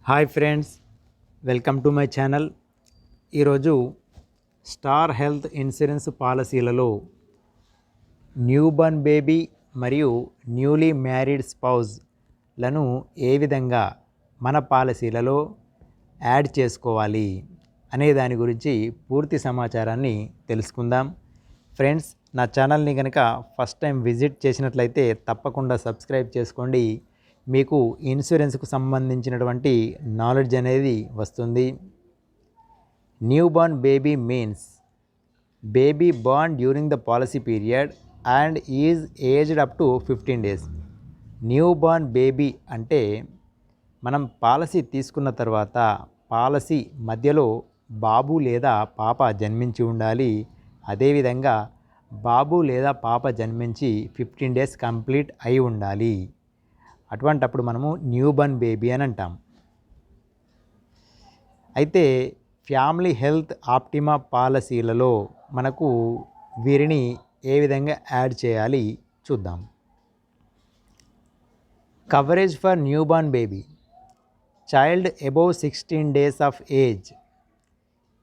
Hi friends, welcome to my channel. ఈరోజు star health insurance పాలసీలలో newborn baby మరియు newly married స్పౌజ్లను ఏ విధంగా మన పాలసీలలో యాడ్ చేసుకోవాలి అనే దాని గురించి పూర్తి సమాచారాన్ని తెలుసుకుందాం. ఫ్రెండ్స్, నా ఛానల్ని కనుక ఫస్ట్ టైం విజిట్ చేసినట్లయితే తప్పకుండా సబ్స్క్రైబ్ చేసుకోండి. మీకు ఇన్సూరెన్స్కు సంబంధించినటువంటి నాలెడ్జ్ అనేది వస్తుంది. Newborn baby means baby born during the policy period and is aged up to 15 days. Newborn baby అంటే మనం పాలసీ తీసుకున్న తర్వాత పాలసీ మధ్యలో బాబు లేదా పాప జన్మించి ఉండాలి. అదేవిధంగా బాబు లేదా పాప జన్మించి 15 days కంప్లీట్ అయి ఉండాలి. అటువంటప్పుడు మనము న్యూబర్న్ బేబీ అని అంటాం. అయితే ఫ్యామిలీ హెల్త్ ఆప్టిమా పాలసీలలో మనకు వీరిని ఏ విధంగా యాడ్ చేయాలి చూద్దాం. Coverage for newborn baby. Child above 16 days of age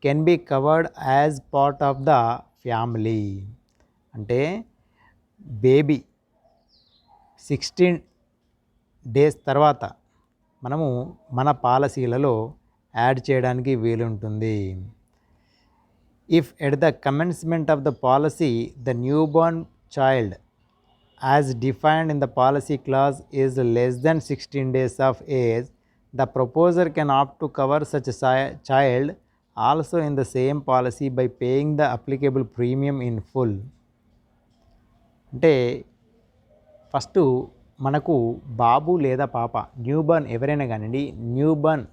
can be covered as part of the family. అంటే బేబీ 16 days తర్వాత మనము మన పాలసీలలో యాడ్ చేయడానికి వీలుంటుంది. If at the commencement of the policy the newborn child as defined in the policy clause is less than 16 days of age, the proposer can opt to cover such child also in the same policy by paying the applicable premium in full. అంటే first మనకు బాబు లేదా పాప newborn ఎవరైనా కానివ్వండి, newborn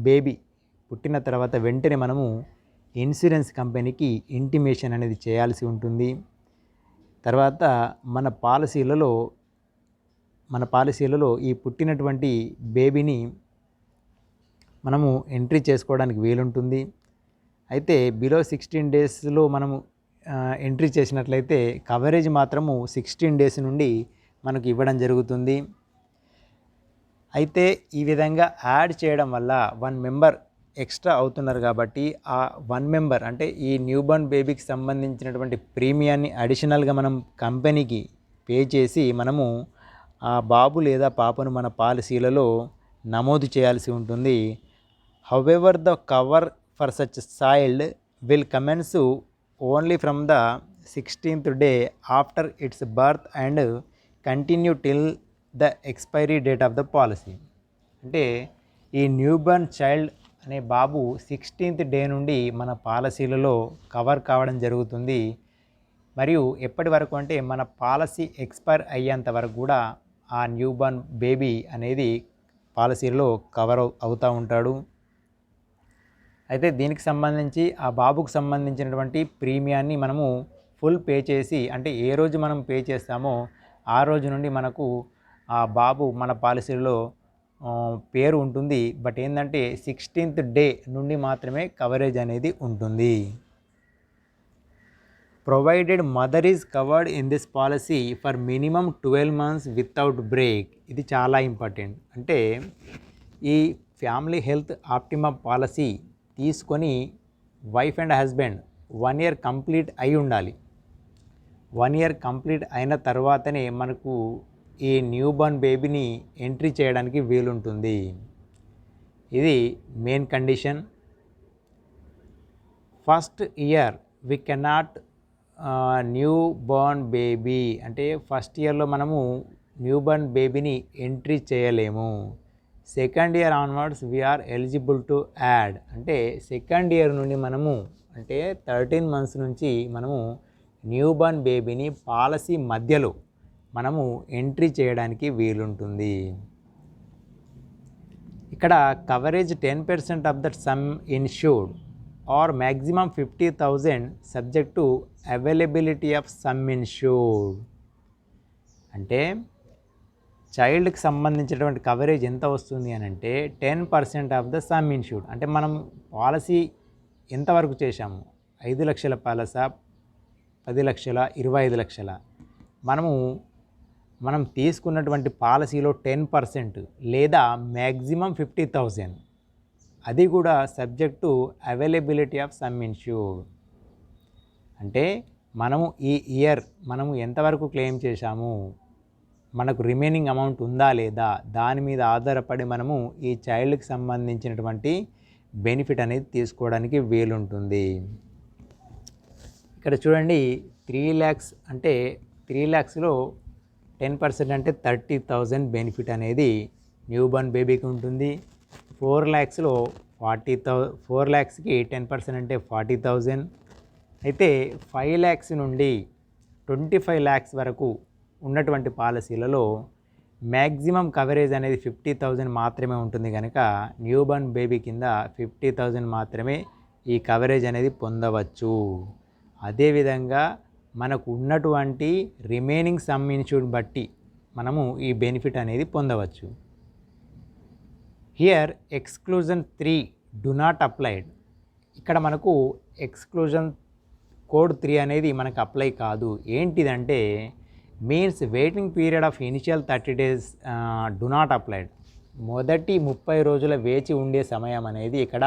baby పుట్టిన తర్వాత వెంటనే మనము ఇన్సూరెన్స్ కంపెనీకి ఇంటిమేషన్ అనేది చేయాల్సి ఉంటుంది. తర్వాత మన పాలసీలలో ఈ పుట్టినటువంటి బేబీని మనము ఎంట్రీ చేసుకోవడానికి వీలుంటుంది. అయితే బిలో 16 daysలో మనము ఎంట్రీ చేసినట్లయితే కవరేజ్ మాత్రము 16 days నుండి మనకు ఇవ్వడం జరుగుతుంది. అయితే ఈ విధంగా యాడ్ చేయడం వల్ల 1 member ఎక్స్ట్రా అవుతున్నారు కాబట్టి ఆ 1 member అంటే ఈ న్యూబర్న్ బేబీకి సంబంధించినటువంటి ప్రీమియాన్ని అడిషనల్గా మనం కంపెనీకి పే చేసి మనము ఆ బాబు లేదా పాపను మన పాలసీలలో నమోదు చేయాల్సి ఉంటుంది. However the cover for such child will commence only from the 16th day after it's birth and continue till the expiry date of the policy. అంటే ఈ న్యూబర్న్ చైల్డ్ అనే బాబు 16th day నుండి మన పాలసీలలో కవర్ కావడం జరుగుతుంది. మరియు ఎప్పటి వరకు అంటే మన పాలసీ ఎక్స్పైర్ అయ్యేంత వరకు కూడా ఆ న్యూబర్న్ బేబీ అనేది పాలసీలో కవర్ అవుతూ ఉంటాడు. అయితే దీనికి సంబంధించి ఆ బాబుకు సంబంధించినటువంటి ప్రీమియాన్ని మనము ఫుల్ పే చేసి, అంటే ఏ రోజు మనం పే చేస్తామో ఆ రోజు నుండి మనకు ఆ బాబు మన పాలసీలో పేరు ఉంటుంది. బట్ ఏంటంటే 16th day నుండి మాత్రమే కవరేజ్ అనేది ఉంటుంది. Provided mother is covered in this policy for minimum 12 months without break. ఇది చాలా ఇంపార్టెంట్. అంటే ఈ ఫ్యామిలీ హెల్త్ ఆప్టిమా పాలసీ తీసుకొని wife and husband 1 year complete అయి ఉండాలి. 1 year కంప్లీట్ అయిన తర్వాతనే మనకు ఈ న్యూబర్న్ బేబీని ఎంట్రీ చేయడానికి వీలుంటుంది. ఇది main condition. First year we cannot newborn baby, అంటే ఫస్ట్ ఇయర్లో మనము న్యూబర్న్ బేబీని ఎంట్రీ చేయలేము. Second year onwards we are eligible to add, అంటే సెకండ్ ఇయర్ నుండి మనము అంటే 13 months నుంచి మనము న్యూబర్న్ బేబీని పాలసీ మధ్యలో మనము ఎంట్రీ చేయడానికి వీలుంటుంది. ఇక్కడ coverage 10% of that sum insured or maximum 50,000 subject to availability of sum insured. అంటే చైల్డ్కి సంబంధించినటువంటి కవరేజ్ ఎంత వస్తుంది అని అంటే 10% ఆఫ్ ద సమ్ ఇన్ష్యూర్డ్. అంటే మనం పాలసీ ఎంతవరకు చేశాము, 5 లక్షల పాలసా, 10 లక్షల, 25 లక్షల, మనము మనం తీసుకున్నటువంటి పాలసీలో 10% లేదా మ్యాక్సిమం 50,000, అది కూడా subject to availability of sum insured. అంటే మనము ఈ ఇయర్ మనము ఎంతవరకు క్లెయిమ్ చేశాము, మనకు రిమైనింగ్ అమౌంట్ ఉందా లేదా, దాని మీద ఆధారపడి మనము ఈ చైల్డ్కి సంబంధించినటువంటి బెనిఫిట్ అనేది తీసుకోవడానికి వీలుంటుంది. ఇక్కడ చూడండి 3 lakhs అంటే 3 lakhsలో 10% అంటే 30,000 బెనిఫిట్ అనేది న్యూ బోర్న్ బేబీకి ఉంటుంది. 4 lakhsలో 4 lakhsకి 10% అంటే 40,000. అయితే 5 lakhs నుండి 25 lakhs వరకు ఉన్నటువంటి పాలసీలలో మ్యాక్సిమం కవరేజ్ అనేది 50,000 మాత్రమే ఉంటుంది కనుక న్యూ బోర్న్ బేబీ కింద 50,000 మాత్రమే ఈ కవరేజ్ అనేది పొందవచ్చు. అదేవిధంగా మనకు ఉన్నటువంటి రిమైనింగ్ సమ్ ఇన్ష్యూర్డ్ బట్టి మనము ఈ బెనిఫిట్ అనేది పొందవచ్చు. Here exclusion 3 do not applied. ఇక్కడ మనకు ఎక్స్క్లూజన్ కోడ్ 3 అనేది మనకు అప్లై కాదు. ఏంటిదంటే means waiting period of initial 30 days do not applied. మొదటి 30 రోజుల వేచి ఉండే సమయం అనేది ఇక్కడ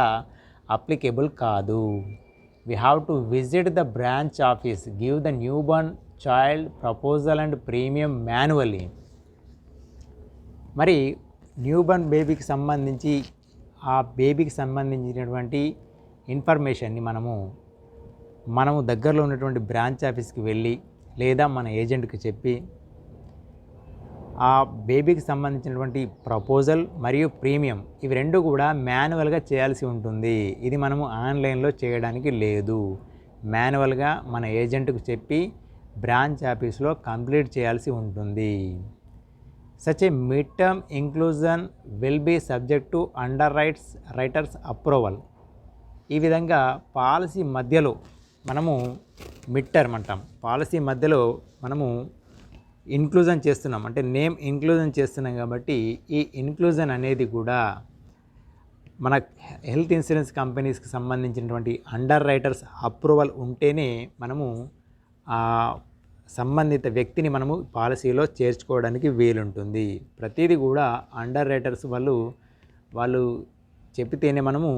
అప్లికేబుల్ కాదు. We have to visit the branch office, give the newborn child proposal and premium manually. మరి న్యూబోర్న్ బేబీకి సంబంధించి ఆ బేబీకి సంబంధించినటువంటి ఇన్ఫర్మేషన్ని మనము దగ్గరలో ఉన్నటువంటి బ్రాంచ్ ఆఫీస్కి వెళ్ళి లేదా మన ఏజెంట్కి చెప్పి ఆ బేబీకి సంబంధించినటువంటి ప్రపోజల్ మరియు ప్రీమియం ఇవి రెండు కూడా మాన్యువల్గా చేయాల్సి ఉంటుంది. ఇది మనము ఆన్లైన్లో చేయడానికి లేదు. మాన్యువల్గా మన ఏజెంట్కు చెప్పి బ్రాంచ్ ఆఫీస్లో కంప్లీట్ చేయాల్సి ఉంటుంది. Such a mid term inclusion will be subject to under writers approval. ఈ విధంగా పాలసీ మధ్యలో మనము మిడ్ టర్మ్ అంటాం. పాలసీ మధ్యలో మనము ఇన్క్లూజన్ చేస్తున్నాం అంటే నేమ్ ఇన్క్లూజన్ చేస్తున్నాం కాబట్టి ఈ ఇన్క్లూజన్ అనేది కూడా మన హెల్త్ ఇన్సూరెన్స్ కంపెనీస్కి సంబంధించినటువంటి అండర్ రైటర్స్ అప్రూవల్ ఉంటేనే మనము ఆ సంబంధిత వ్యక్తిని మనము పాలసీలో చేర్చుకోవడానికి వీలుంటుంది. ప్రతిదీ కూడా అండర్ రైటర్స్ వాళ్ళు చెబితేనే మనము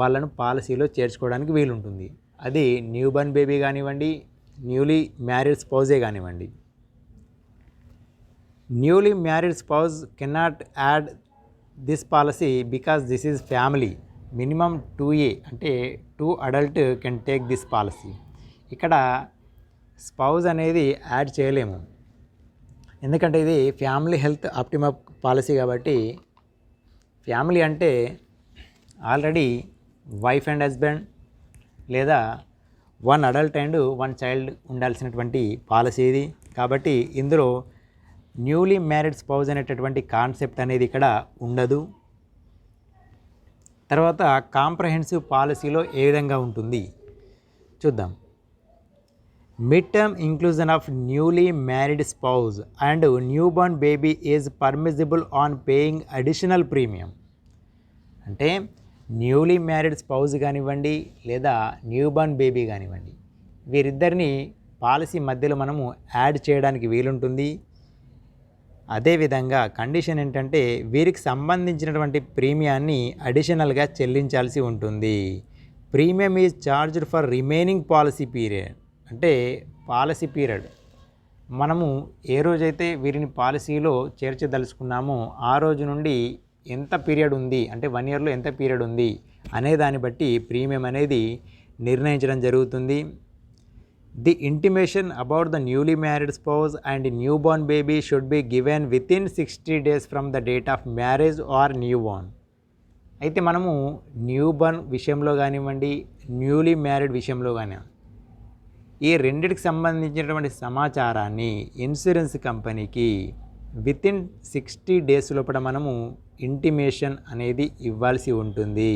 వాళ్ళను పాలసీలో చేర్చుకోవడానికి వీలుంటుంది. అది న్యూ బోర్న్ బేబీ కానివ్వండి, న్యూలీ మ్యారీడ్ స్పౌజే కానివ్వండి. Newly married spouse cannot add this policy because this is family. Minimum 2A అంటే 2 adult can take this policy. ఇక్కడ స్పౌజ్ అనేది యాడ్ చేయలేము, ఎందుకంటే ఇది ఫ్యామిలీ హెల్త్ ఆప్టిమా పాలసీ కాబట్టి. ఫ్యామిలీ అంటే ఆల్రెడీ వైఫ్ అండ్ హస్బెండ్ లేదా 1 adult and 1 child ఉండాల్సినటువంటి పాలసీ ఇది. కాబట్టి ఇందులో న్యూలీ మ్యారీడ్ స్పౌజ్ అనేటటువంటి కాన్సెప్ట్ అనేది ఇక్కడ ఉండదు. తర్వాత కాంప్రహెన్సివ్ పాలసీలో ఏ విధంగా ఉంటుంది చూద్దాం. Mid term inclusion of newly married spouse and new Born baby is permissible on paying additional premium. అంటే న్యూలీ మ్యారీడ్ స్పౌజ్ కానివ్వండి లేదా న్యూ బోర్న్ బేబీ కానివ్వండి, వీరిద్దరిని పాలసీ మధ్యలో మనము యాడ్ చేయడానికి వీలుంటుంది. అదేవిధంగా కండిషన్ ఏంటంటే వీరికి సంబంధించినటువంటి ప్రీమియాన్ని అడిషనల్గా చెల్లించాల్సి ఉంటుంది. Premium is charged for remaining policy period. అంటే పాలసీ పీరియడ్ మనము ఏ రోజైతే వీరిని పాలసీలో చేర్చదలుచుకున్నామో ఆ రోజు నుండి ఎంత పీరియడ్ ఉంది అంటే 1 yearలో ఎంత పీరియడ్ ఉంది అనే దాన్ని బట్టి ప్రీమియం అనేది నిర్ణయించడం జరుగుతుంది. The intimation about the newly married spouse and new Born baby should be given within 60 days from the date of marriage or new Born. అయితే మనము న్యూ బోర్న్ విషయంలో కానివ్వండి, న్యూలీ మ్యారీడ్ విషయంలో కానీ ఈ రెండిటికి సంబంధించినటువంటి సమాచారాన్ని ఇన్సూరెన్స్ కంపెనీకి వితిన్ 60 days లోపల మనము ఇంటిమేషన్ అనేది ఇవ్వాల్సి ఉంటుంది.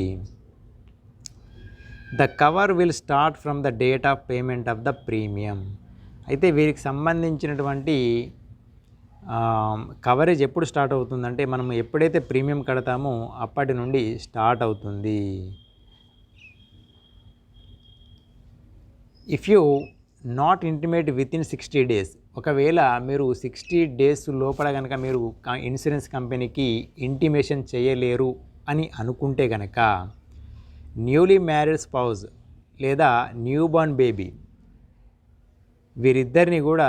The cover will start from the date of payment of the premium. అయితే వీరికి సంబంధించినటువంటి కవరేజ్ ఎప్పుడు స్టార్ట్ అవుతుందంటే మనం ఎప్పుడైతే ప్రీమియం కడతామో అప్పటి నుండి స్టార్ట్ అవుతుంది. If you not intimate within 60 days, ఒకవేళ మీరు 60 డేస్ లోపల కనుక మీరు ఇన్సూరెన్స్ కంపెనీకి ఇంటిమేషన్ చేయలేరు అని అనుకుంటే కనుక న్యూలీ మ్యారీడ్ స్పౌజ్ లేదా న్యూ బార్న్ బేబీ వీరిద్దరిని కూడా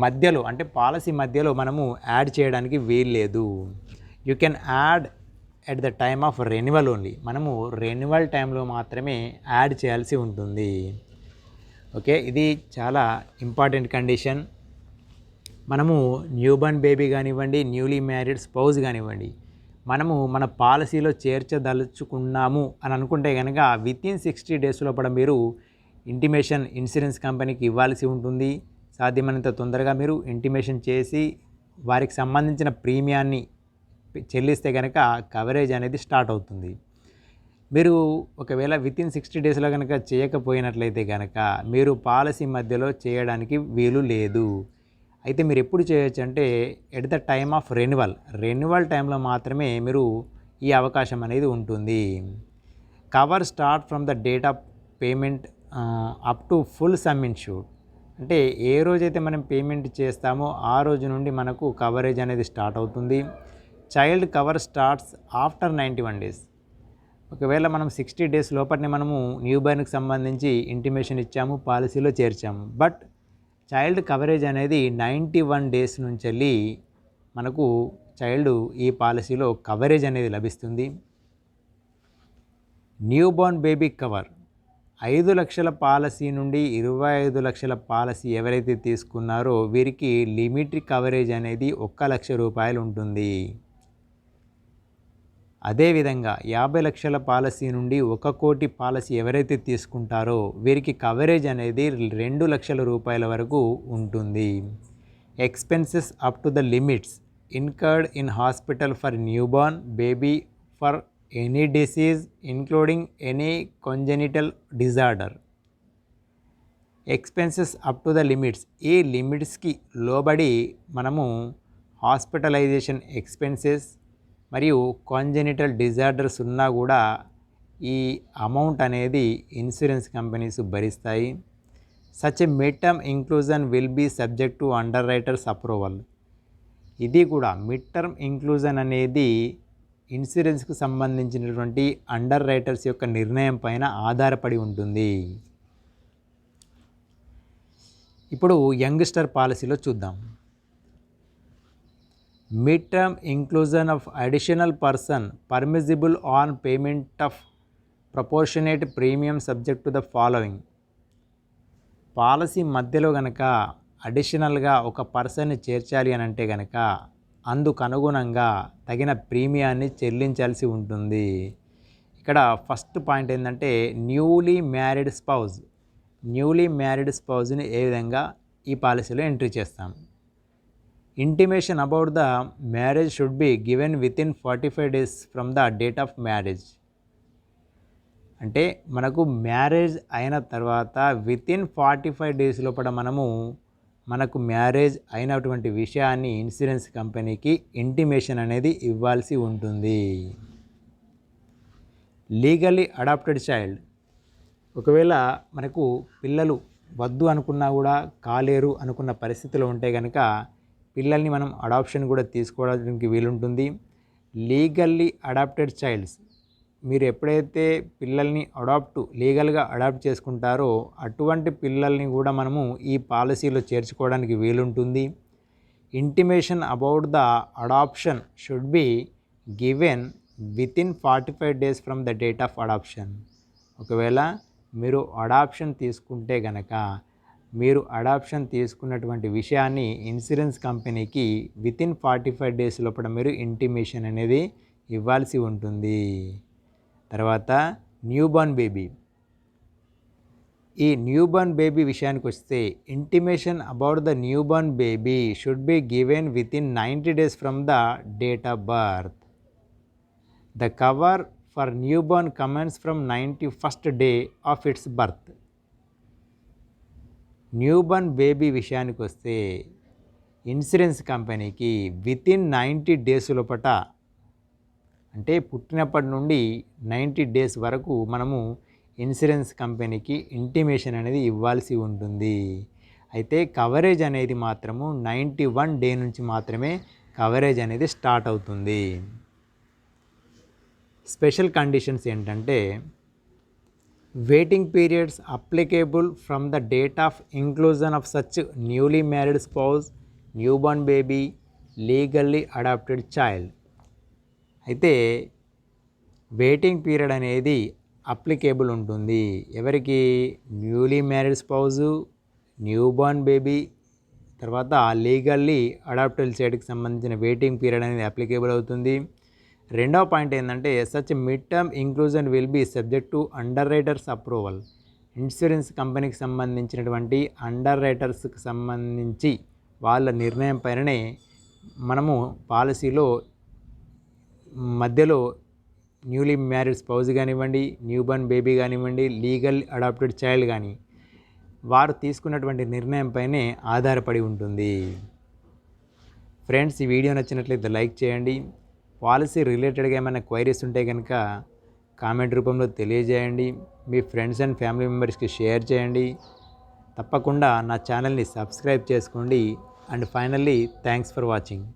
మధ్యలో అంటే పాలసీ మధ్యలో మనము యాడ్ చేయడానికి వీల్లేదు. You can add at the time of renewal only. మనము రెన్యువల్ టైంలో మాత్రమే యాడ్ చేయాల్సి ఉంటుంది. ఓకే, ఇది చాలా ఇంపార్టెంట్ కండిషన్. మనము న్యూబార్న్ బేబీ కానివ్వండి, న్యూలీ మ్యారీడ్ స్పౌజ్ కానివ్వండి, మనము మన పాలసీలో చేర్చదలుచుకున్నాము అని అనుకుంటే కనుక వితిన్ 60 డేస్ లోపల మీరు ఇంటిమేషన్ ఇన్సూరెన్స్ కంపెనీకి ఇవ్వాల్సి ఉంటుంది. సాధ్యమైనంత తొందరగా మీరు ఇంటిమేషన్ చేసి వారికి సంబంధించిన ప్రీమియాన్ని చెల్లిస్తే కనుక కవరేజ్ అనేది స్టార్ట్ అవుతుంది. మీరు ఒకవేళ వితిన్ 60 డేస్లో కనుక చేయకపోయినట్లయితే కనుక మీరు పాలసీ మధ్యలో చేయడానికి వీలు లేదు. అయితే మీరు ఎప్పుడు చేయొచ్చు అంటే at the time of renewal టైంలో మాత్రమే మీరు ఈ అవకాశం అనేది ఉంటుంది. Cover start from the date of payment up to full some insured. అంటే ఏ రోజైతే మనం పేమెంట్ చేస్తామో ఆ రోజు నుండి మనకు కవరేజ్ అనేది స్టార్ట్ అవుతుంది. Child cover starts after 91 days. ఒకవేళ మనం 60 డేస్ లోపలనే మనము న్యూ బార్న్కి సంబంధించి ఇంటిమేషన్ ఇచ్చాము, పాలసీలో చేర్చాము, బట్ చైల్డ్ కవరేజ్ అనేది 91 డేస్ నుంచి వెళ్ళి మనకు చైల్డ్ ఈ పాలసీలో కవరేజ్ అనేది లభిస్తుంది. న్యూ బార్న్ బేబీ కవర్ 5 లక్షల పాలసీ నుండి 25 లక్షల పాలసీ ఎవరైతే తీసుకున్నారో వీరికి లిమిట్ కవరేజ్ అనేది 1 లక్ష రూపాయలు ఉంటుంది. అదేవిధంగా 50 లక్షల పాలసీ నుండి 1 కోటి పాలసీ ఎవరైతే తీసుకుంటారో వీరికి కవరేజ్ అనేది 2 లక్షల రూపాయల వరకు ఉంటుంది. Expenses up to the limits incurred in hospital for newborn baby for any disease including any congenital disorder. Expenses up to the limits, ఈ లిమిట్స్కి లోబడి మనము హాస్పిటలైజేషన్ ఎక్స్పెన్సెస్ మరియు కాంజెనిటల్ డిజార్డర్స్ ఉన్నా కూడా ఈ అమౌంట్ అనేది ఇన్సూరెన్స్ కంపెనీస్ భరిస్తాయి. Such a mid term inclusion will be subject to under writers approval. ఇది కూడా మిడ్ టర్మ్ ఇంక్లూజన్ అనేది ఇన్సూరెన్స్కు సంబంధించినటువంటి అండర్ రైటర్స్ యొక్క నిర్ణయం పైన ఆధారపడి ఉంటుంది. ఇప్పుడు యంగ్స్టర్ పాలసీలో చూద్దాం. Mid term inclusion of additional person permissible on payment of proportionate premium subject to the following. Policy మధ్యలో కనుక అడిషనల్గా ఒక పర్సన్ని చేర్చాలి అని అంటే కనుక అందుకు అనుగుణంగా తగిన ప్రీమియాన్ని చెల్లించాల్సి ఉంటుంది. ఇక్కడ ఫస్ట్ పాయింట్ ఏంటంటే న్యూలీ మ్యారీడ్ స్పౌజ్ని ఏ విధంగా ఈ పాలసీలో ఎంట్రీ చేస్తాం. Intimation about the marriage should be given within 45 days from the date of marriage. అంటే మనకు మ్యారేజ్ అయిన తర్వాత వితిన్ 45 డేస్ లోపల మనకు మ్యారేజ్ అయినటువంటి విషయాన్ని ఇన్సూరెన్స్ కంపెనీకి ఇంటిమేషన్ అనేది ఇవ్వాల్సి ఉంటుంది. లీగల్లీ అడాప్టెడ్ చైల్డ్, ఒకవేళ మనకు పిల్లలు వద్దు అనుకున్నా కూడా కాలేరు అనుకున్న పరిస్థితిలో ఉంటే కనుక పిల్లల్ని మనం అడాప్షన్ కూడా తీసుకోవడానికి వీలుంటుంది. లీగల్లీ అడాప్టెడ్ చైల్డ్స్, మీరు ఎప్పుడైతే పిల్లల్ని లీగల్గా అడాప్ట్ చేసుకుంటారో అటువంటి పిల్లల్ని కూడా మనము ఈ పాలసీలో చేర్చుకోవడానికి వీలుంటుంది. Intimation about the adoption should be given within 45 days from the date of adoption. ఒకవేళ మీరు అడాప్షన్ తీసుకుంటే గనక మీరు అడాప్షన్ తీసుకున్నటువంటి విషయాన్ని ఇన్సూరెన్స్ కంపెనీకి వితిన్ 45 డేస్ లోపల మీరు ఇంటిమేషన్ అనేది ఇవ్వాల్సి ఉంటుంది. తర్వాత న్యూబార్న్ బేబీ. ఈ న్యూబార్న్ బేబీ విషయానికి వస్తే intimation about the newborn baby should be given within 90 days from the date of birth. The cover for newborn commence from 91st day of it's birth. Newborn baby విషయానికి వస్తే insurance కంపెనీకి within 90 days లోపట, అంటే పుట్టినప్పటి నుండి 90 days వరకు మనము insurance కంపెనీకి ఇంటిమేషన్ అనేది ఇవ్వాల్సి ఉంటుంది. అయితే కవరేజ్ అనేది మాత్రము 91 డే నుంచి మాత్రమే కవరేజ్ అనేది స్టార్ట్ అవుతుంది. స్పెషల్ కండిషన్స్ ఏంటంటే waiting periods applicable from the date of inclusion of such newly married spouse, newborn baby, legally adopted child. అయితే వెయిటింగ్ పీరియడ్ అనేది అప్లికేబుల్ ఉంటుంది ఎవరికి? Newly married spouse, newborn baby, తర్వాత లీగల్లీ అడాప్టెడ్ చైల్డ్కి సంబంధించిన waiting period అనేది applicable అవుతుంది. రెండవ పాయింట్ ఏంటంటే such mid term inclusion will be subject to under writers approval. Insurance కంపెనీకి సంబంధించినటువంటి అండర్ రైటర్స్కి సంబంధించి వాళ్ళ నిర్ణయం పైననే మనము పాలసీలో మధ్యలో న్యూలీ మ్యారీడ్ స్పౌజ్ కానివ్వండి, న్యూబార్న్ బేబీ కానివ్వండి, లీగల్ అడాప్టెడ్ చైల్డ్ కానీ వారు తీసుకున్నటువంటి నిర్ణయంపైనే ఆధారపడి ఉంటుంది. ఫ్రెండ్స్, ఈ వీడియో నచ్చినట్లయితే లైక్ చేయండి. పాలసీ రిలేటెడ్గా ఏమైనా క్వైరీస్ ఉంటే కనుక కామెంట్ రూపంలో తెలియజేయండి. మీ ఫ్రెండ్స్ అండ్ ఫ్యామిలీ మెంబర్స్కి షేర్ చేయండి. తప్పకుండా నా ఛానల్ని సబ్స్క్రైబ్ చేసుకోండి. And finally thanks for watching.